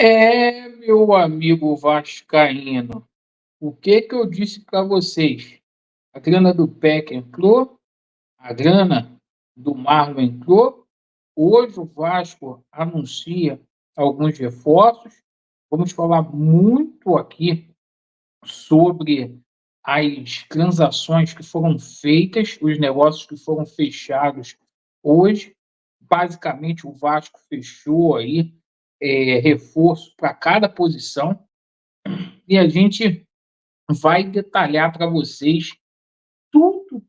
Meu amigo vascaíno, o que eu disse para vocês? A grana do PEC entrou, a grana do Marlon entrou. Hoje o Vasco anuncia alguns reforços. Vamos falar muito aqui sobre as transações que foram feitas, os negócios que foram fechados hoje. Basicamente, o Vasco fechou aí reforço para cada posição e a gente vai detalhar para vocês tudo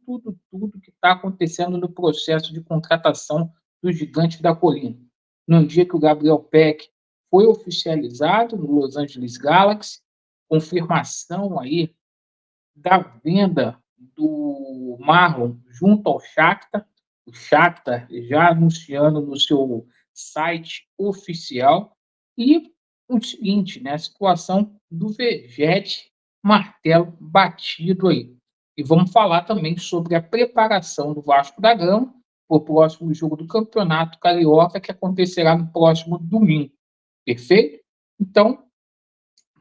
que está acontecendo no processo de contratação do Gigante da Colina. No dia que o Gabriel Peck foi oficializado no Los Angeles Galaxy, confirmação aí da venda do Marlon junto ao Shakhtar, o Shakhtar já anunciando no seu site oficial, e o seguinte, né, a situação do Vegete, martelo batido aí. E vamos falar também sobre a preparação do Vasco da Gama para o próximo jogo do Campeonato Carioca, que acontecerá no próximo domingo. Perfeito? Então,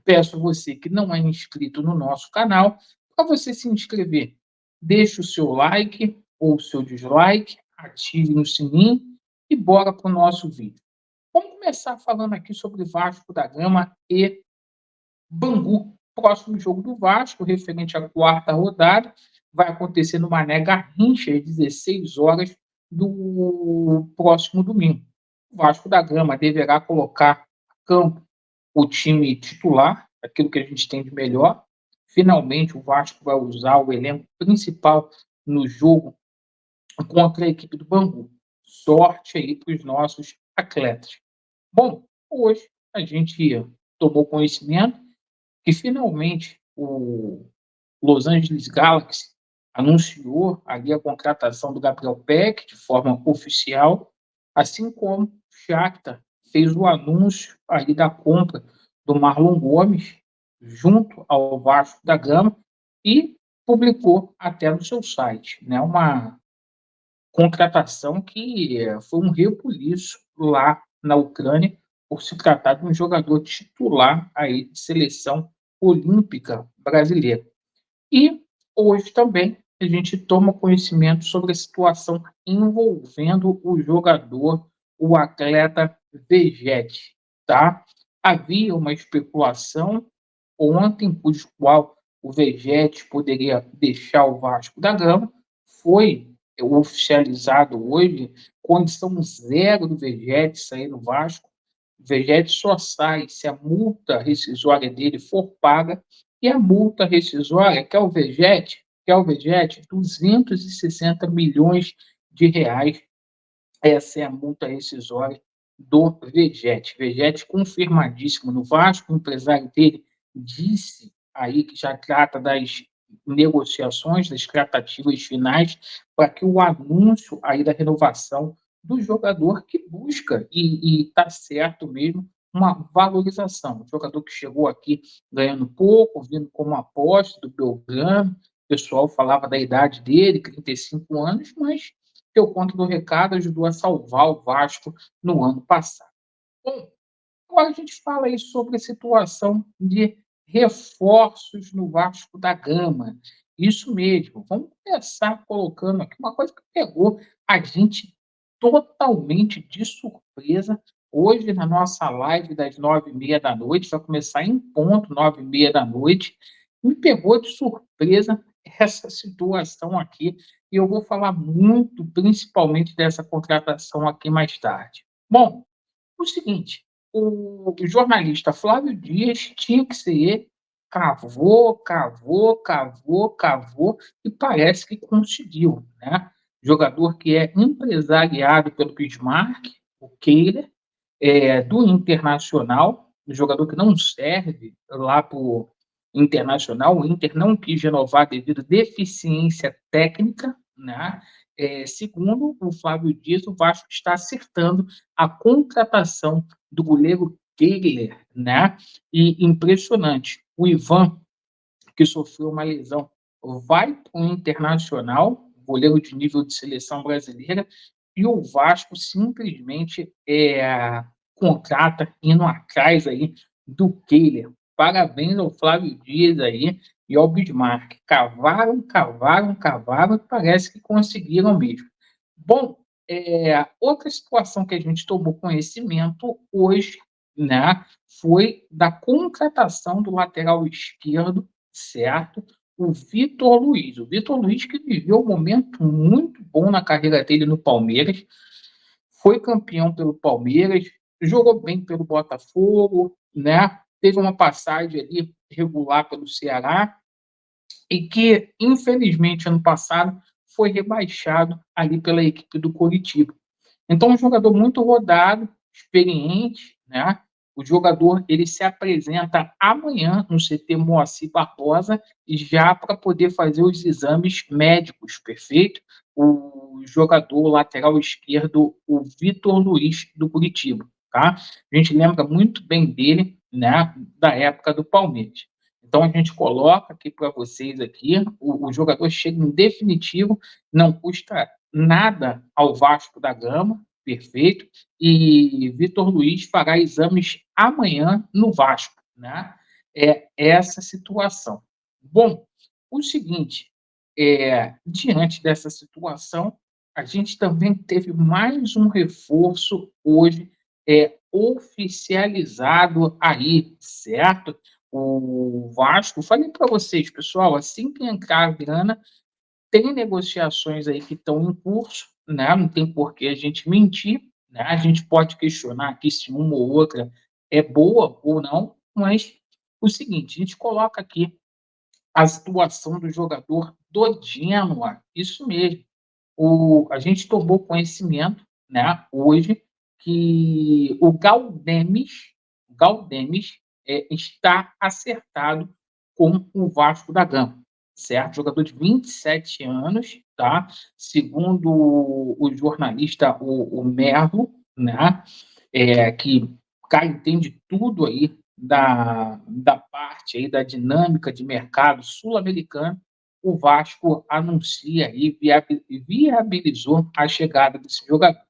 peço a você que não é inscrito no nosso canal, para você se inscrever. Deixe o seu like ou o seu dislike, ative no sininho e bora para o nosso vídeo. Vamos começar falando aqui sobre Vasco da Gama e Bangu. Próximo jogo do Vasco, referente à quarta rodada, vai acontecer no Mané Garrincha, às 16 horas do próximo domingo. O Vasco da Gama deverá colocar a campo o time titular, aquilo que a gente tem de melhor. Finalmente, o Vasco vai usar o elenco principal no jogo contra a equipe do Bangu. Sorte aí para os nossos atletas. Bom, hoje a gente tomou conhecimento que finalmente o Los Angeles Galaxy anunciou ali a contratação do Gabriel Peck de forma oficial, assim como o Shakhtar fez o anúncio ali da compra do Marlon Gomes junto ao Vasco da Gama e publicou até no seu site, né, uma contratação que foi um rebuliço lá na Ucrânia por se tratar de um jogador titular aí de seleção olímpica brasileira. E hoje também a gente toma conhecimento sobre a situação envolvendo o jogador, o atleta Vegete, tá? Havia uma especulação ontem, por qual o Vegete poderia deixar o Vasco da Gama, foi oficializado hoje, condição zero do Vegete sair do Vasco. O Vegete só sai se a multa rescisória dele for paga, e a multa rescisória, que é o Vegete, 260 milhões de reais. Essa é a multa rescisória do Vegete. Vegete confirmadíssimo no Vasco, o empresário dele disse aí que já trata das negociações, das tratativas finais, para que o anúncio aí da renovação do jogador que busca, e está certo mesmo, uma valorização. O jogador que chegou aqui ganhando pouco, vindo como aposta do Belgrano, o pessoal falava da idade dele, 35 anos, mas deu conta do recado, ajudou a salvar o Vasco no ano passado. Bom, agora a gente fala aí sobre a situação de reforços no Vasco da Gama. Isso mesmo, vamos começar colocando aqui uma coisa que pegou a gente totalmente de surpresa. Hoje, na nossa live das 9h30 da noite, vai começar em ponto, 9h30 da noite, me pegou de surpresa essa situação aqui, e eu vou falar muito, principalmente dessa contratação aqui mais tarde. Bom, o seguinte, o jornalista Flávio Dias tinha que ser ele, cavou, e parece que conseguiu, né? Jogador que é empresariado pelo Bismarck, o Kehler, do Internacional, um jogador que não serve lá para o Internacional, o Inter não quis renovar devido à deficiência técnica, né? Segundo o Flávio Dias, o Vasco está acertando a contratação do goleiro Kehler, né? E impressionante, o Ivan, que sofreu uma lesão, vai para o Internacional, goleiro de nível de seleção brasileira, e o Vasco simplesmente contrata indo atrás aí do Kehler. Parabéns ao Flávio Dias aí e ao Bismarck. Cavaram, cavaram, cavaram e parece que conseguiram mesmo. Bom, outra situação que a gente tomou conhecimento hoje, né, foi da contratação do lateral esquerdo, certo? O Vitor Luiz. O Vitor Luiz que viveu um momento muito bom na carreira dele no Palmeiras, foi campeão pelo Palmeiras, jogou bem pelo Botafogo, né? Teve uma passagem ali regular pelo Ceará e que, infelizmente, ano passado foi rebaixado ali pela equipe do Coritiba. Então, um jogador muito rodado, experiente, né? O jogador ele se apresenta amanhã no CT Moacir Barbosa já para poder fazer os exames médicos, perfeito? O jogador lateral esquerdo, o Vitor Luiz do Curitiba, tá? A gente lembra muito bem dele, né? Da época do Palmeiras. Então a gente coloca aqui para vocês aqui, o jogador chega em definitivo, não custa nada ao Vasco da Gama, perfeito, e Vitor Luiz fará exames amanhã no Vasco, né? É essa situação. Bom, o seguinte, diante dessa situação, a gente também teve mais um reforço hoje oficializado aí, certo? O Vasco, falei para vocês, pessoal, assim que entrar a grana, tem negociações aí que estão em curso, né? Não tem por que a gente mentir, né? A gente pode questionar aqui se uma ou outra é boa ou não, mas o seguinte, a gente coloca aqui a situação do jogador do Genoa, isso mesmo. A gente tomou conhecimento, né, hoje, que o Galdemes está acertado com o Vasco da Gama, certo? Jogador de 27 anos, tá? Segundo o jornalista, o Merlo, né, que o cara entende tudo aí da parte aí da dinâmica de mercado sul-americano, o Vasco anuncia e viabilizou a chegada desse jogador.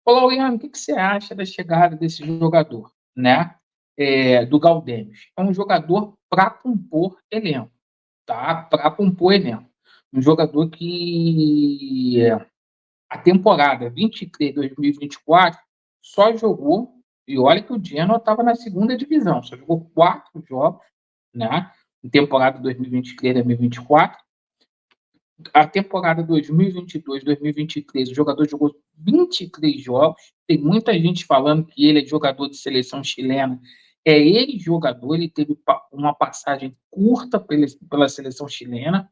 Ô, Laureano, o que você acha da chegada desse jogador, né? Do Galdemes? É um jogador para compor elenco, tá? Para compor elenco. Um jogador que a temporada 23-2024 só jogou, e olha que o Genoa estava na segunda divisão, só jogou 4 jogos, né? Em temporada 2023-2024. A temporada 2022-2023, o jogador jogou 23 jogos. Tem muita gente falando que ele é jogador de seleção chilena. É ele jogador, ele teve uma passagem curta pela seleção chilena,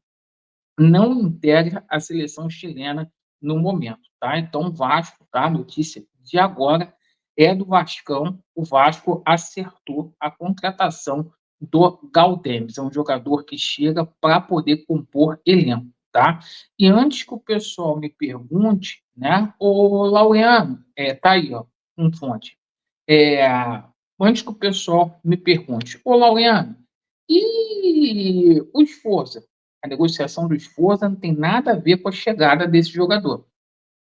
não integra a seleção chilena no momento, tá? Então, o Vasco, tá? Notícia de agora é do Vascão. O Vasco acertou a contratação do Galdemes. É um jogador que chega para poder compor elenco, tá? E antes que o pessoal me pergunte, né? O Laureano, tá aí, ó, um fonte. É, antes que o pessoal me pergunte, ô Laureano, e o Esforza? A negociação do Esforza não tem nada a ver com a chegada desse jogador.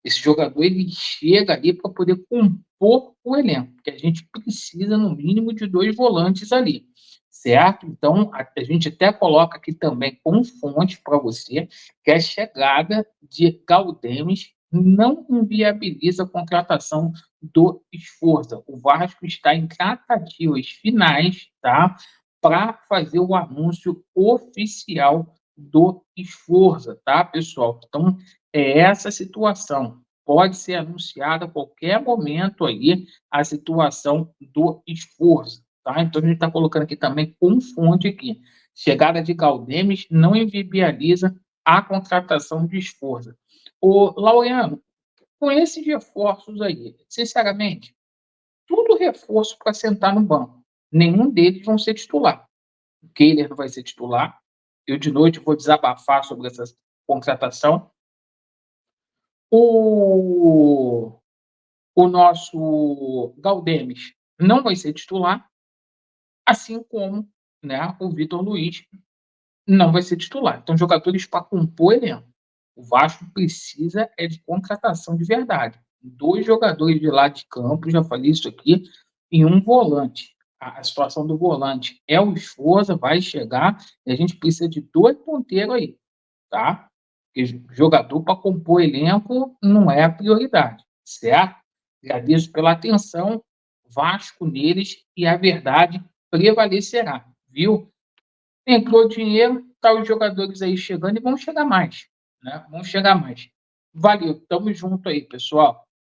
Esse jogador ele chega ali para poder compor o elenco, porque a gente precisa, no mínimo, de 2 volantes ali, certo? Então, a gente até coloca aqui também como fonte para você que a chegada de Galdemes não inviabiliza a contratação do Esforza. O Vasco está em tratativas finais, tá? Para fazer o anúncio oficial do Esforza, tá, pessoal? Então, é essa situação. Pode ser anunciada a qualquer momento aí a situação do Esforza, tá? Então, a gente está colocando aqui também com fonte aqui. Chegada de Galdemes não inviabiliza a contratação de Esforza. O Laureano, com esses reforços aí, sinceramente, tudo reforço para sentar no banco. Nenhum deles vão ser titular. O Kehler não vai ser titular. Eu, de noite, vou desabafar sobre essa contratação. O, o nosso Galdemes não vai ser titular, assim como, né, o Vitor Luiz não vai ser titular. Então, jogadores para compor elenco. O Vasco precisa de contratação de verdade. 2 jogadores de lado de campo, já falei isso aqui, e um volante. A situação do volante é o Esforza, vai chegar, e a gente precisa de 2 ponteiros aí, tá? Porque jogador para compor elenco não é a prioridade, certo? Agradeço pela atenção, Vasco neles e a verdade prevalecerá, viu? Entrou dinheiro, tá os jogadores aí chegando e vão chegar mais, né? Vão chegar mais. Valeu, tamo junto aí, pessoal.